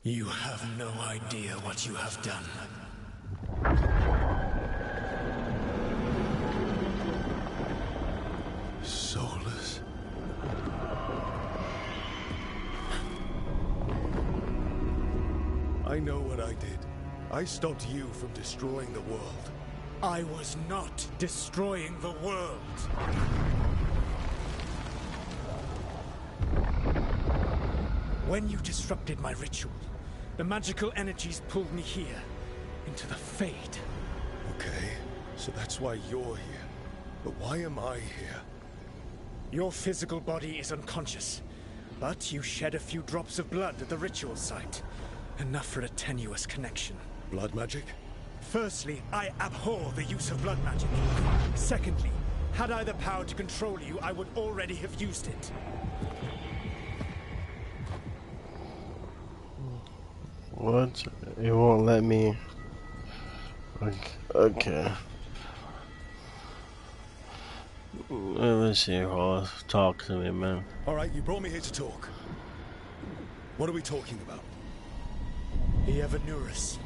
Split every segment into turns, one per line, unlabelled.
You have no idea what you have done.
Soulless. I know what I did. I stopped you from destroying the world.
I was not destroying the world. When you disrupted my ritual, the magical energies pulled me here, into the Fade.
Okay, so that's why you're here. But why am I here?
Your physical body is unconscious, but you shed a few drops of blood at the ritual site. Enough for a tenuous connection.
Blood magic?
Firstly, I abhor the use of blood magic. Secondly, had I the power to control you, I would already have used it.
What? It won't let me. Okay. Let's see. I'll talk to me, man.
Alright, you brought me here to talk. What are we talking about?
The Evanurus,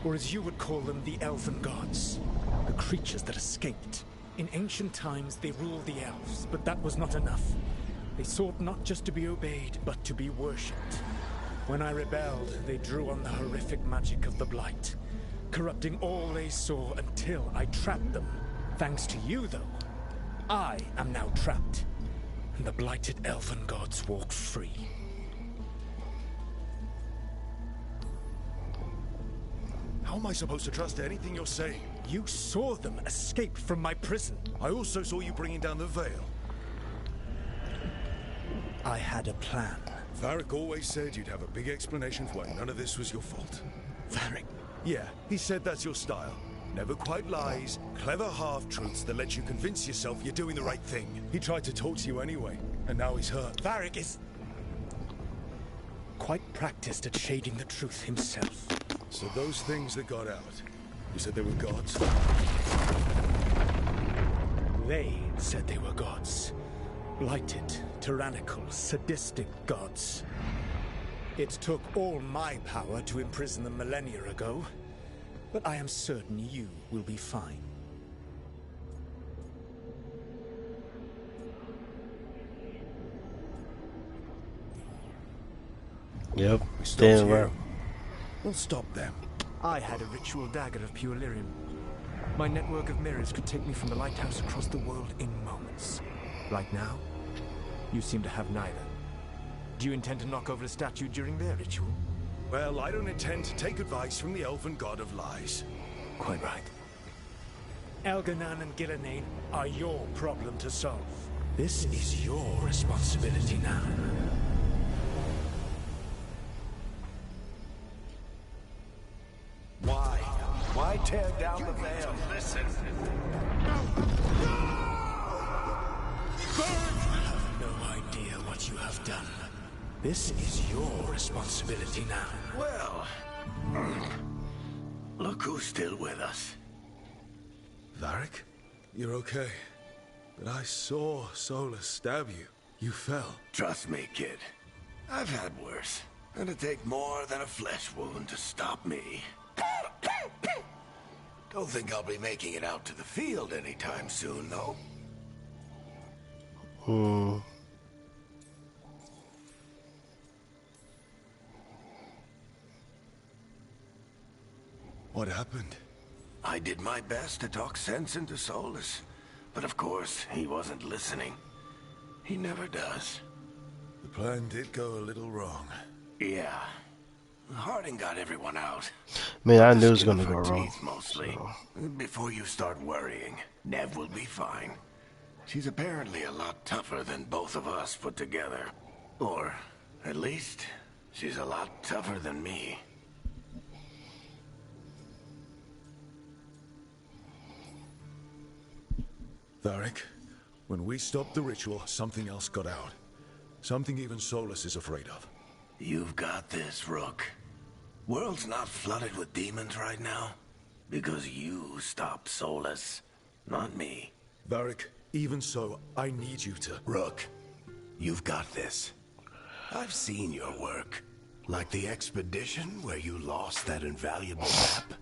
or as you would call them, the Elven Gods. The creatures that escaped. In ancient times, they ruled the elves, but that was not enough. They sought not just to be obeyed, but to be worshipped. When I rebelled, they drew on the horrific magic of the Blight, corrupting all they saw until I trapped them. Thanks to you, though, I am now trapped, and the blighted Elven Gods walk free.
How am I supposed to trust anything you're saying?
You saw them escape from my prison.
I also saw you bringing down the veil.
I had a plan.
Varric always said you'd have a big explanation for why none of this was your fault.
Varric?
Yeah, he said that's your style. Never quite lies, clever half-truths that let you convince yourself you're doing the right thing. He tried to talk to you anyway, and now he's hurt.
Varric is quite practiced at shading the truth himself.
So those things that got out, you said they were gods?
They said they were gods. Blighted, tyrannical, sadistic gods. It took all my power to imprison them millennia ago, but I am certain you will be fine.
Yep.
We stopped
Damn
you.
right.
We'll stop them.
I had a ritual dagger of pure lyrium. My network of mirrors could take me from the lighthouse across the world in moments. Right now, you seem to have neither. Do you intend to knock over a statue during their ritual?
Well, I don't intend to take advice from the elven god of lies.
Quite right. Elganan and Gillenane are your problem to solve. This is your responsibility now.
Why? Why tear down the veil? Listen.
You have no idea what you have done. This is your responsibility now.
Well, look who's still with us.
Varric? You're okay. But I saw Solus stab you. You fell.
Trust me, kid. I've had worse. It'd take more than a flesh wound to stop me. Don't think I'll be making it out to the field anytime soon, though.
What happened?
I did my best to talk sense into Solus, but of course, he wasn't listening. He never does.
The plan did go a little wrong.
Yeah. Harding got everyone out.
Man, I knew it was
Skin
gonna
of
go
her
wrong.
teeth, mostly. Before you start worrying, Nev will be fine. She's apparently a lot tougher than both of us put together. Or, at least, she's a lot tougher than me.
Varric, when we stopped the ritual, something else got out. Something even Solus is afraid of.
You've got this, Rook. World's not flooded with demons right now. Because you stopped Solus, not me.
Varric, even so, I need you to...
Rook, you've got this. I've seen your work. Like the expedition where you lost that invaluable map,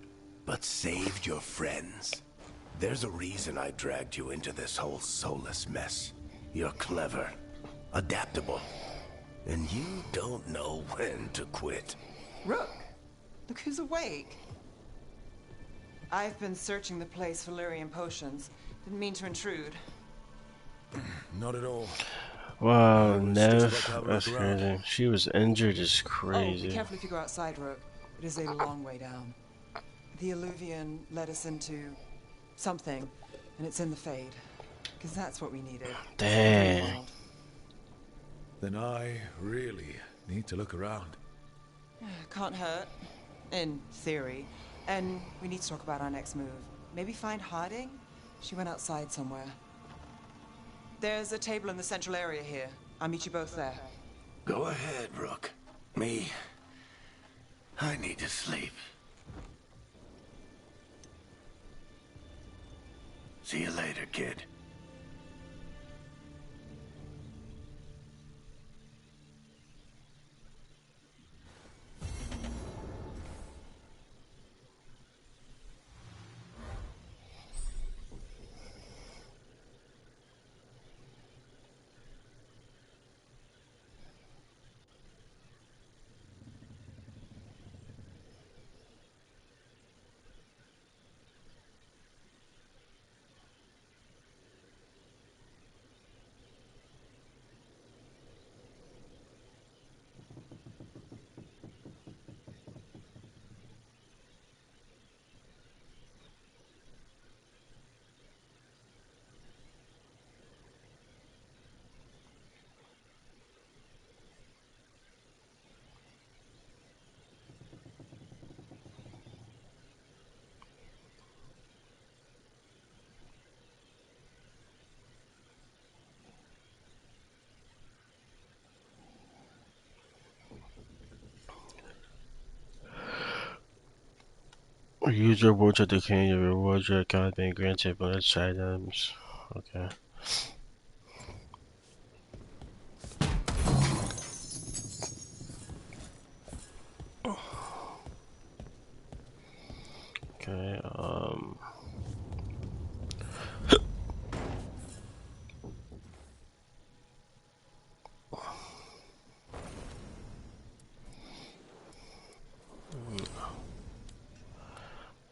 but saved your friends. There's a reason I dragged you into this whole soulless mess. You're clever, adaptable, and you don't know when to quit.
Rook, look who's awake. I've been searching the place for Lyrian potions. Didn't mean to intrude.
Not at all.
Wow,
Just
Nev,
about to have a
that's
look around.
crazy. She was injured, is
Oh,
crazy.
be careful if you go outside, Rook. It is a long way down. The Illuvian led us into something, and it's in the Fade. Because that's what we needed.
Dang.
Then I really need to look around.
Can't hurt, in theory. And we need to talk about our next move. Maybe find Harding? She went outside somewhere. There's a table in the central area here. I'll meet you both there.
Go ahead, Rook. Me, I need to sleep. See you later, kid.
Use your rewards at the king. Your rewards your account being granted bonus items. Okay. Okay,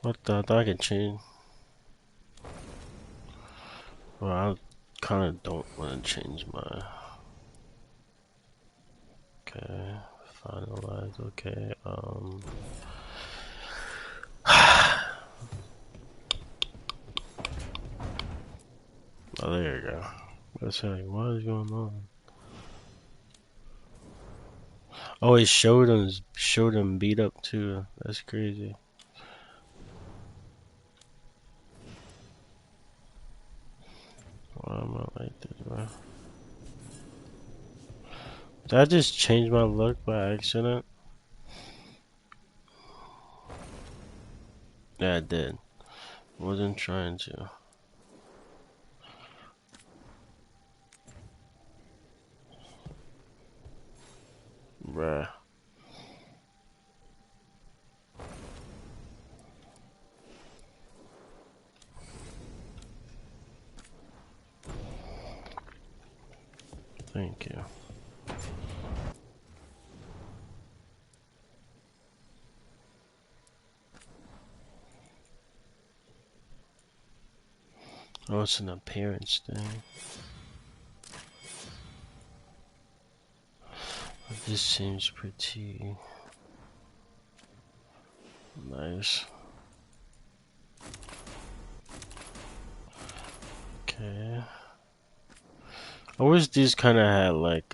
what the? I thought I could change. Well, I kind of don't want to change my. Okay, finalize. Okay, Oh, there you go. That's like, what is going on? Oh, it showed him beat up too. That's crazy. Why am I like this, bro? Did I just change my look by accident? Yeah, I did. Wasn't trying to. Bruh. Thank you. Oh, it's an appearance thing. This seems pretty nice. Okay. I wish these kind of had like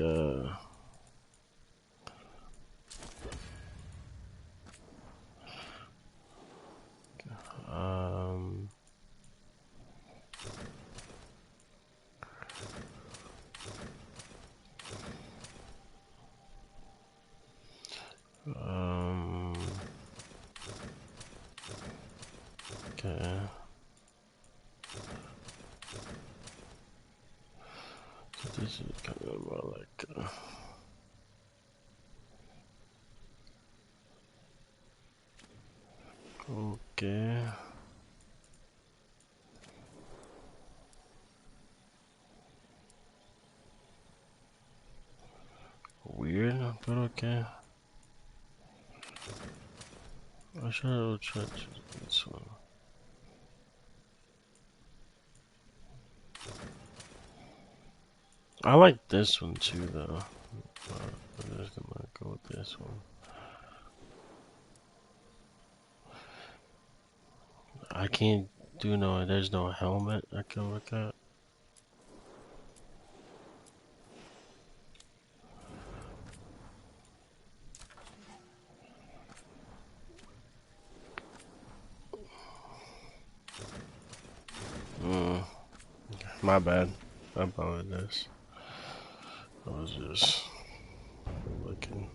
um okay. So this is kind of more like Okay. Weird, but okay. I should have tried this one. I like this one too, though. I'm just gonna go with this one. I can't do no. There's no helmet I can look at. My bad. I apologize. I was just looking.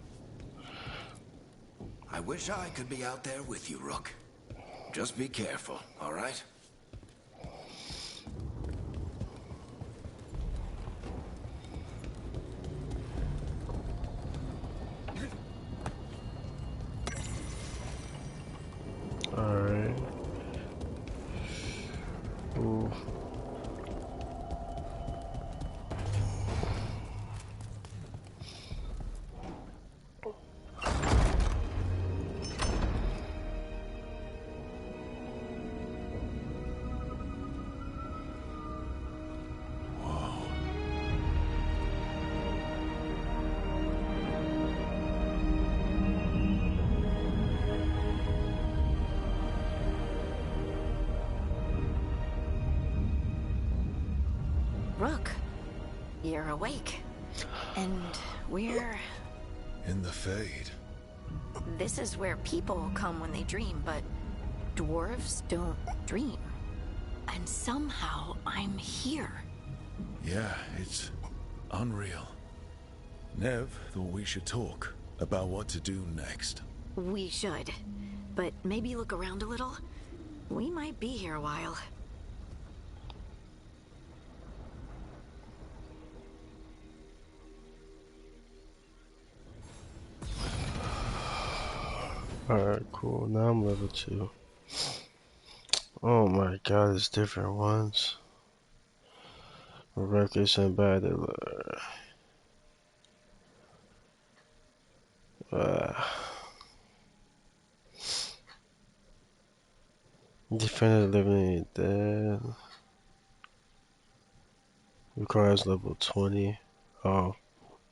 I wish I could be out there with you, Rook. Just be careful, all right?
Alright. Ooh.
Rook, you're awake. And we're...
In the Fade.
This is where people come when they dream, but dwarves don't dream. And somehow I'm here.
Yeah, it's unreal. Nev thought we should talk about what to do next.
We should. But maybe look around a little. We might be here a while.
Alright, cool. Now I'm level 2. Oh my god, it's different ones. Reckless and Battler. Defender living dead. Requires level 20. Oh,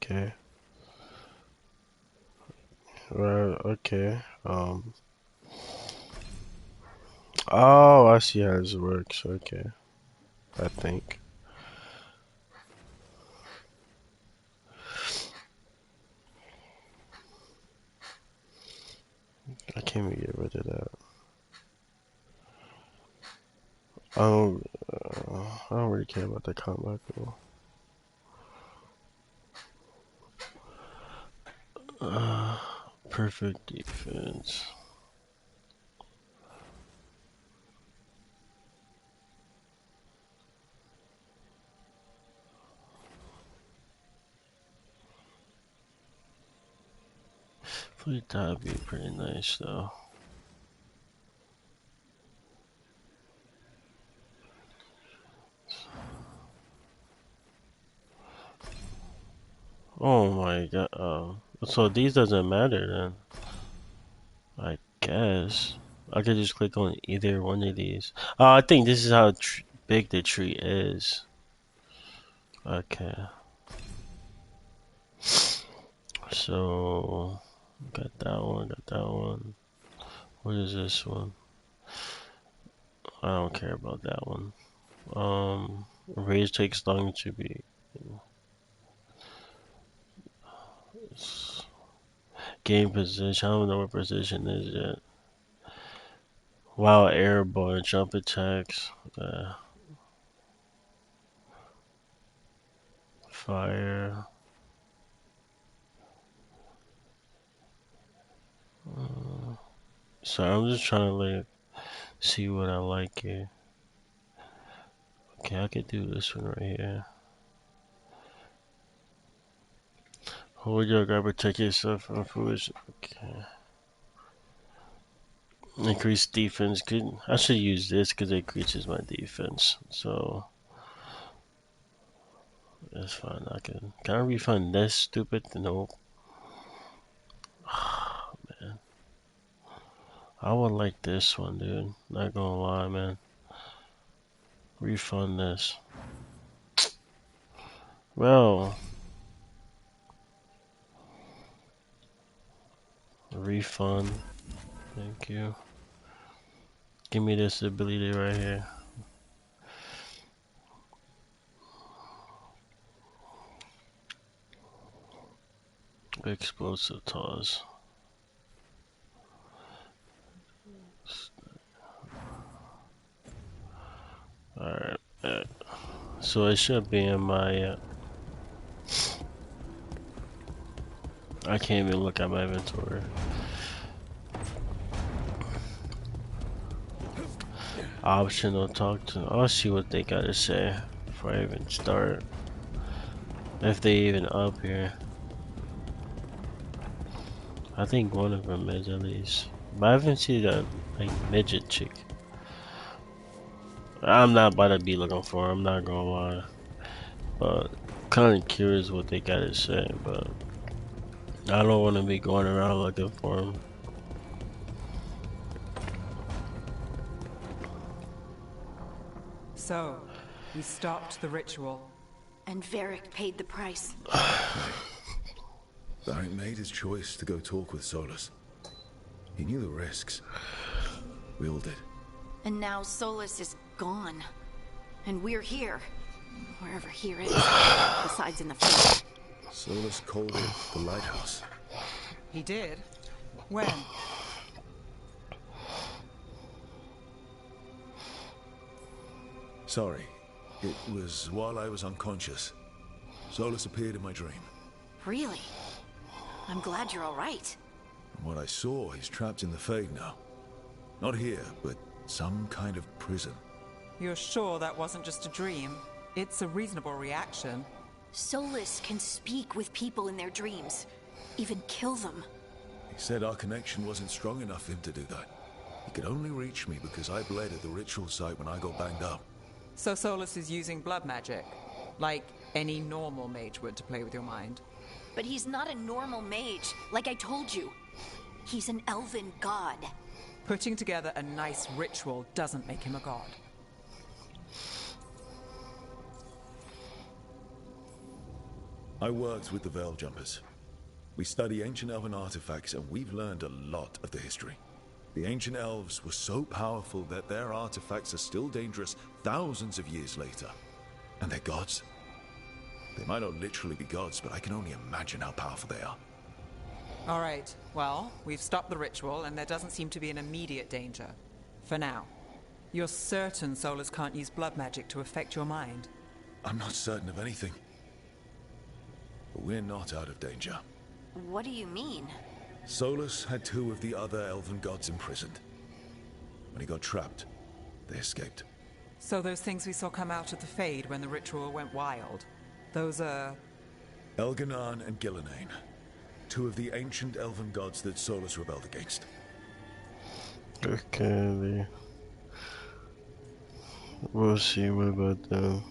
okay. Right, okay. Oh, I see how this works. Okay. I think. I can't even get rid of that. I don't really care about the combat though. Perfect defense. Fleet that would be pretty nice though. Oh my god. So these doesn't matter then. I guess. I could just click on either one of these. Oh, I think this is how big the tree is. Okay. So, got that one, got that one. What is this one? I don't care about that one. Rage takes long to be. Game position. I don't know what position is yet. Wow, airborne jump attacks. Fire. So I'm just trying to like see what I like here. Okay, I could do this one right here. Hold your grab, protect yourself from foolish. Okay. Increase defense. I should use this because it increases my defense. So that's fine. Can I refund this stupid? Nope. Man. I would like this one, dude. Not gonna lie, man. Refund this. Well, refund. Thank you. Give me this ability right here. Explosive toss. Alright. So it should be in my. I can't even look at my inventory. Optional talk to. I'll see what they gotta say before I even start. If they even up here. I think one of them is at least. But I haven't seen that like midget chick. I'm not about to be looking for her, I'm not gonna lie. But kinda curious what they gotta say, but I don't wanna be going around looking for them.
So, we stopped the ritual.
And Varric paid the price.
Varric made his choice to go talk with Solus. He knew the risks. We all did.
And now Solus is gone. And we're here. Wherever here is. Besides in the field.
Solus called it the lighthouse.
He did? When?
Sorry. It was while I was unconscious. Solus appeared in my dream.
Really? I'm glad you're alright.
From what I saw, he's trapped in the Fade now. Not here, but some kind of prison.
You're sure that wasn't just a dream? It's a reasonable reaction.
Solus can speak with people in their dreams. Even kill them.
He said our connection wasn't strong enough for him to do that. He could only reach me because I bled at the ritual site when I got banged up.
So Solus is using blood magic, like any normal mage would to play with your mind.
But he's not a normal mage, like I told you. He's an elven god.
Putting together a nice ritual doesn't make him a god.
I worked with the Veil Jumpers. We study ancient elven artifacts and we've learned a lot of the history. The ancient elves were so powerful that their artifacts are still dangerous thousands of years later. And they're gods. They might not literally be gods, but I can only imagine how powerful they are.
All right, well, we've stopped the ritual and there doesn't seem to be an immediate danger. For now. You're certain Solus can't use blood magic to affect your mind?
I'm not certain of anything. But we're not out of danger.
What do you mean?
Solus had two of the other elven gods imprisoned. When he got trapped, they escaped.
So those things we saw come out of the Fade when the ritual went wild, those are...
Elganan and Gillenane. Two of the ancient elven gods that Solus rebelled against.
Okay, we'll see what about them.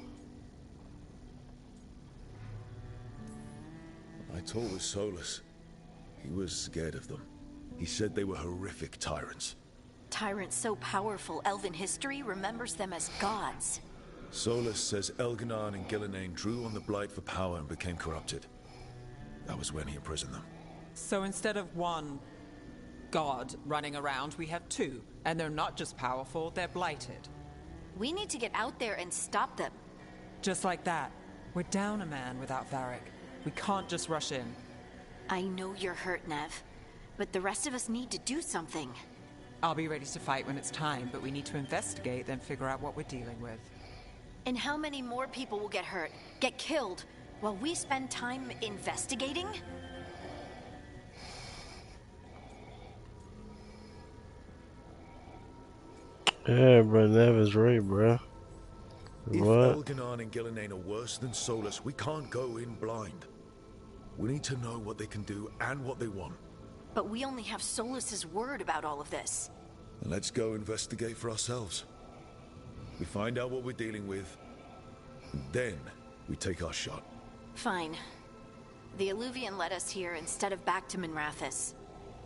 I talked with Solus. He was scared of them. He said they were horrific tyrants.
Tyrants so powerful, elven history remembers them as gods.
Solus says Elganan and Gillenane drew on the blight for power and became corrupted. That was when he imprisoned them.
So instead of one god running around, we have two. And they're not just powerful, they're blighted.
We need to get out there and stop them.
Just like that. We're down a man without Varric. We can't just rush in.
I know you're hurt, Nev, but the rest of us need to do something.
I'll be ready to fight when it's time, but we need to investigate, then figure out what we're dealing with.
And how many more people will get hurt, get killed, while we spend time investigating?
Yeah, bro, Nev is right, bro.
If
What?
Elganan and Gillenane are worse than Solus, we can't go in blind. We need to know what they can do and what they want.
But we only have Solus's word about all of this.
Let's go investigate for ourselves. We find out what we're dealing with, and then we take our shot.
Fine. The Illuvian led us here instead of back to Minrathous.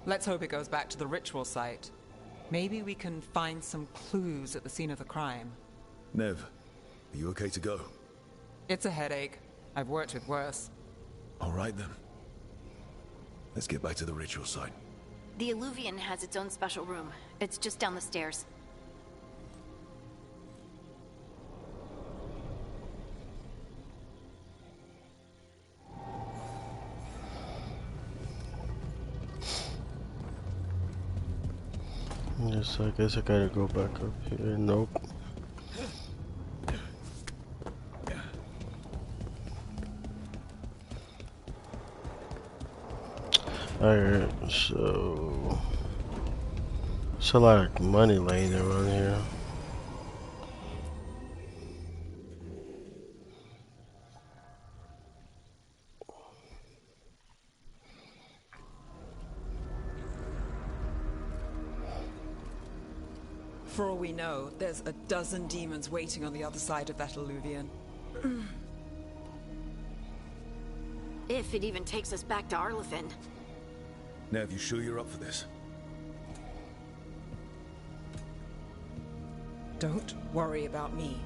Let's hope it goes back to the ritual site. Maybe we can find some clues at the scene of the crime.
Nev, are you okay to go?
It's a headache. I've worked with worse.
All right then. Let's get back to the ritual site.
The Illuvian has its own special room. It's just down the stairs.
Yes, I guess I gotta go back up here. Nope. Alright, so it's a lot of money laying around here.
For all we know, there's a dozen demons waiting on the other side of that Illuvian.
If it even takes us back to Arlethan.
Nev, you sure you're up for this?
Don't worry about me.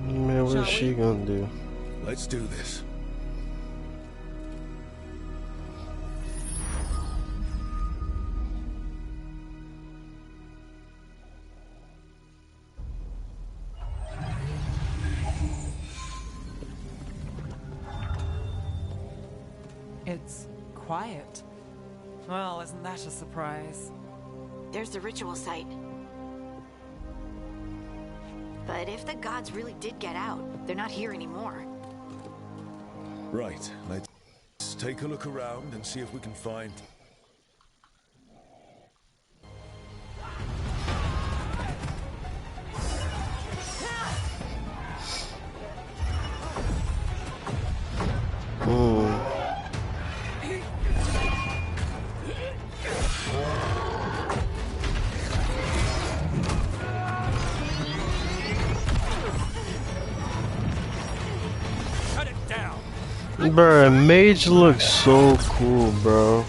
Man, what's she gonna do?
Let's do this.
It's quiet. Well, isn't that a surprise?
There's the ritual site. But if the gods really did get out, they're not here anymore.
Right, let's take a look around and see if we can find...
Bro, mage looks so cool, bro.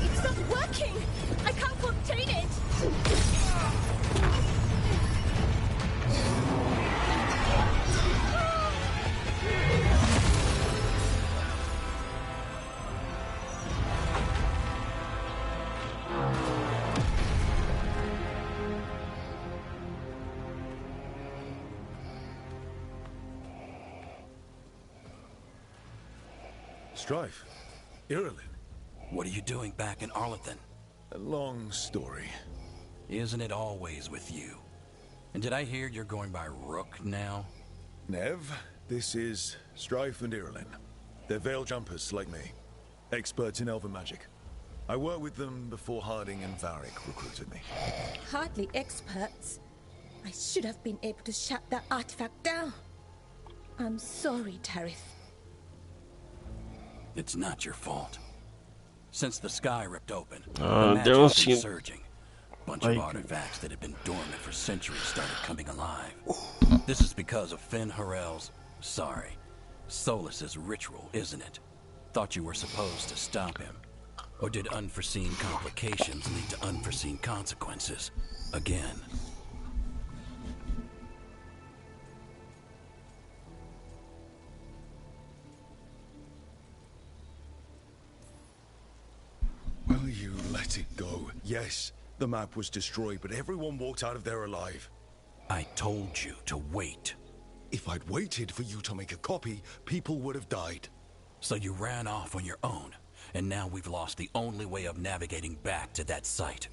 It's not working! I can't contain it!
Strife. Irilyn.
What are you doing back in Arlethan?
A long story.
Isn't it always with you? And did I hear you're going by Rook now?
Nev, this is Strife and Irilyn. They're veil jumpers like me. Experts in elven magic. I worked with them before Harding and Varric recruited me.
Hardly experts. I should have been able to shut that artifact down. I'm sorry, Tarith.
It's not your fault. Since the sky ripped open, the
don't
magic's
seem
been surging. Bunch of artifacts that had been dormant for centuries started coming alive. This is because of Finn Harel's, sorry, Solus's ritual, isn't it? Thought you were supposed to stop him. Or did unforeseen complications lead to unforeseen consequences? Again.
Will you let it go? Yes, the map was destroyed, but everyone walked out of there alive.
I told you to wait.
If I'd waited for you to make a copy, people would have died.
So you ran off on your own, and now we've lost the only way of navigating back to that site.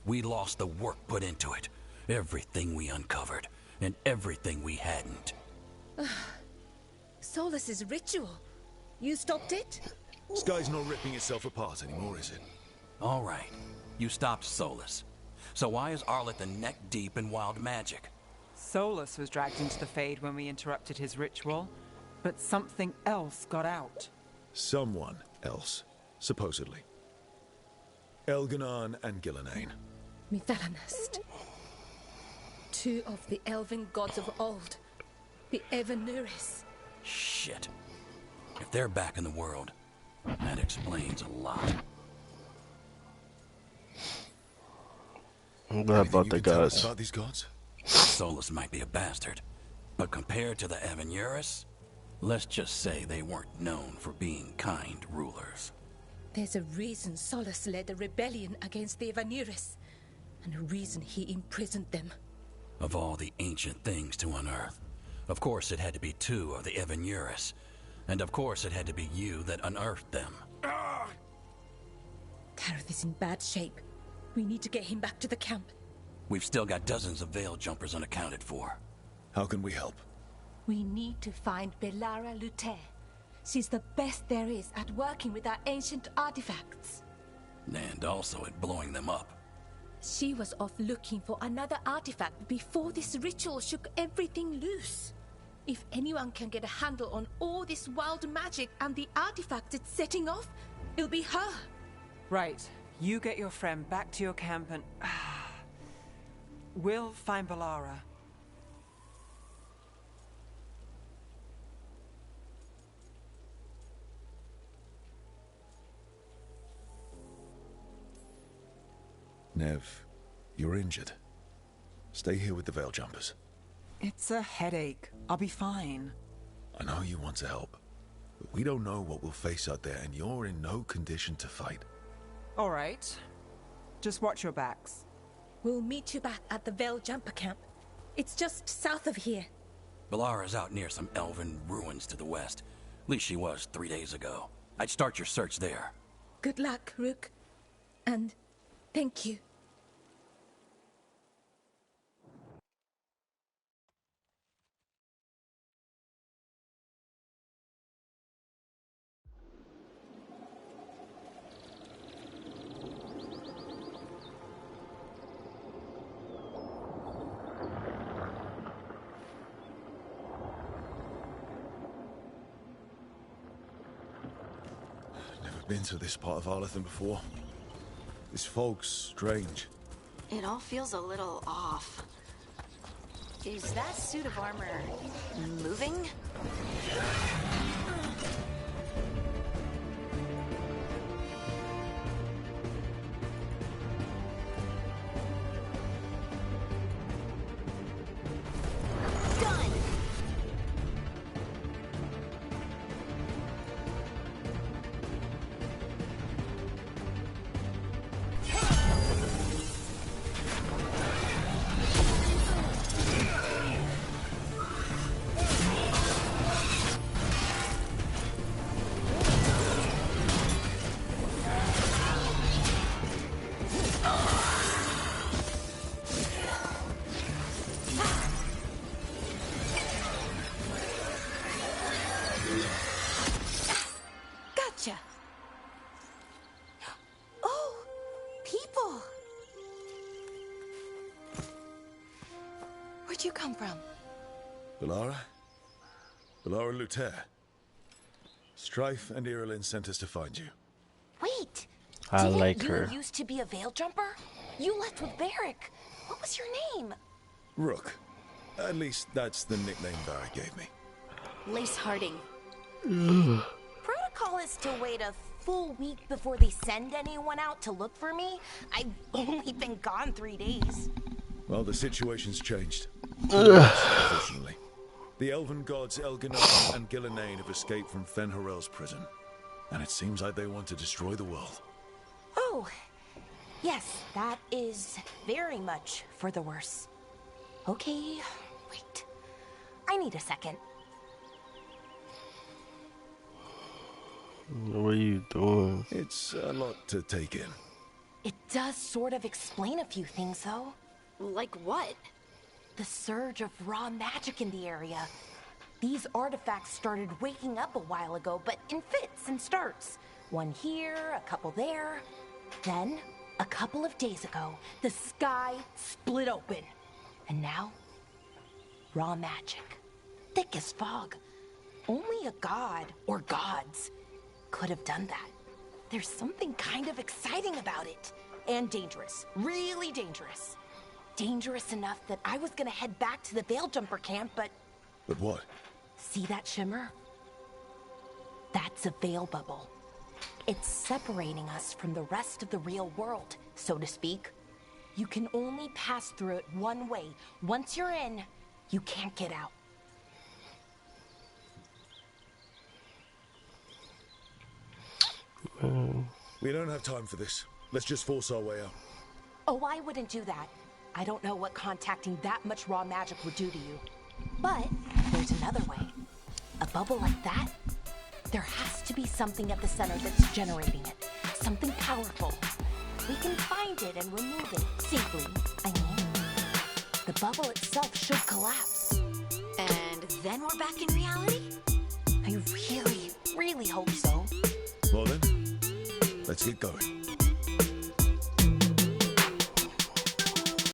We lost the work put into it, everything we uncovered, and everything we hadn't.
Solus's ritual. You stopped it?
This guy's not ripping itself apart anymore, is it?
All right, you stopped Solus. So why is Arlethan neck deep in wild magic?
Solus was dragged into the Fade when we interrupted his ritual, but something else got out.
Someone else, supposedly. Elganon and Gillenane.
Mithalanast. Two of the elven gods of old. The Evanuris.
Shit. If they're back in the world, that explains a lot.
What about the gods?
About these gods?
Solus might be a bastard, but compared to the Evanuris, let's just say they weren't known for being kind rulers.
There's a reason Solus led a rebellion against the Evanuris, and a reason he imprisoned them.
Of all the ancient things to unearth, of course it had to be two of the Evanuris, and of course it had to be you that unearthed them.
Tareth is in bad shape. We need to get him back to the camp.
We've still got dozens of veil jumpers unaccounted for.
How can we help?
We need to find Belara Luther. She's the best there is at working with our ancient artifacts.
And also at blowing them up.
She was off looking for another artifact before this ritual shook everything loose. If anyone can get a handle on all this wild magic and the artifacts it's setting off, it'll be her.
Right. You get your friend back to your camp and... we'll find Belara.
Nev, you're injured. Stay here with the veil jumpers.
It's a headache. I'll be fine.
I know you want to help, but we don't know what we'll face out there, and you're in no condition to fight.
All right. Just watch your backs.
We'll meet you back at the Veil Jumper camp. It's just south of here.
Belara's out near some elven ruins to the west. At least she was 3 days ago. I'd start your search there.
Good luck, Rook. And thank you.
Been to this part of Arlathan before. This fog's strange.
It all feels a little off. Is that suit of armor moving? Where'd you come from?
Belara? Belara Luther. Strife and Irilyn sent us to find you.
Wait!
I like her.
You used to be a veil jumper? You left with Barrick. What was your name?
Rook. At least that's the nickname Barrick gave me.
Lace Harding. Protocol is to wait a full week before they send anyone out to look for me. I've only been gone 3 days.
Well, the situation's changed. Unfortunately. The elven gods Elganon and Gillenane have escaped from Fen'Harel's prison. And it seems like they want to destroy the world.
Oh, yes, that is very much for the worse. Okay, wait. I need a second.
What are you doing?
It's a lot to take in.
It does sort of explain a few things, though. Like what? The surge of raw magic in the area. These artifacts started waking up a while ago, but in fits and starts. One here, a couple there. Then, a couple of days ago, the sky split open. And now, raw magic. Thick as fog. Only a god, or gods, could have done that. There's something kind of exciting about it. And dangerous. Really dangerous. Dangerous enough that I was gonna head back to the Veil Jumper camp, but...
But what?
See that shimmer? That's a veil bubble. It's separating us from the rest of the real world, so to speak. You can only pass through it one way. Once you're in, you can't get out.
We don't have time for this. Let's just force our way out.
Oh, I wouldn't do that. I don't know what contacting that much raw magic would do to you. But there's another way. A bubble like that? There has to be something at the center that's generating it. Something powerful. We can find it and remove it safely, I mean. The bubble itself should collapse.
And then we're back in reality?
I really, really hope so.
Well then, let's get going.